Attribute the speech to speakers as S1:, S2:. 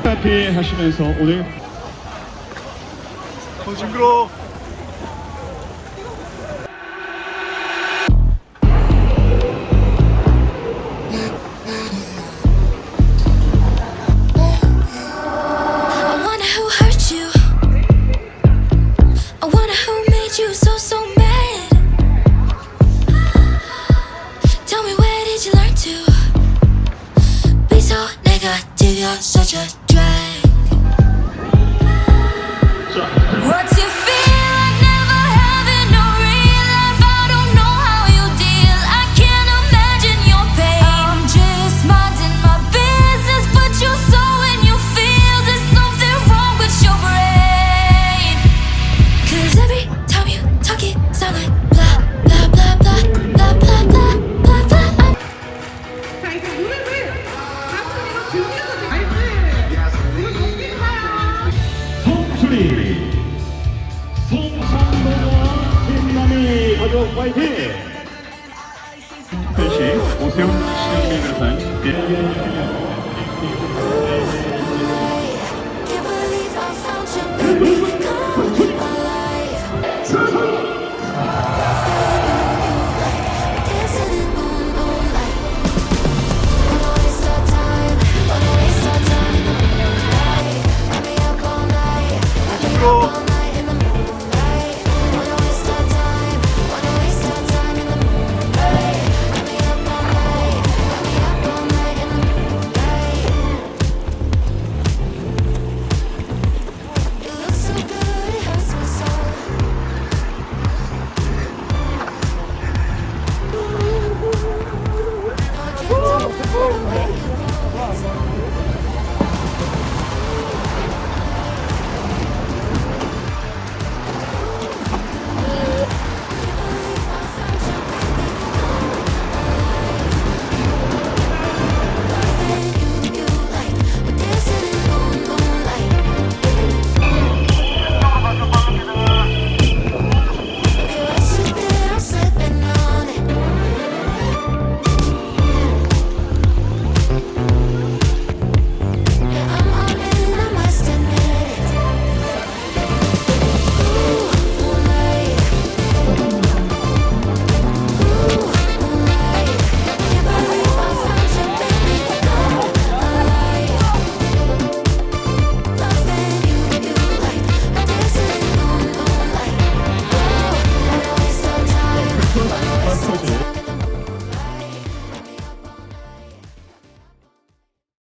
S1: 파티 하시면서 오늘
S2: 징그러워.
S3: Such a drag. What's your feel like never having no real life? I don't know how you deal. I can't imagine your pain. I'm just minding my business, but you're so in your feels. There's something wrong with your brain. 'Cause every time you talk it sound like blah blah blah blah blah blah blah blah blah.
S4: 자, 이제 무릎을 가슴으로 들면서 알지? 무릎 높이 가요.
S1: 송수리 송창동과 김남희 가족 화이팅! 펜시 오세훈 시장님을 비롯한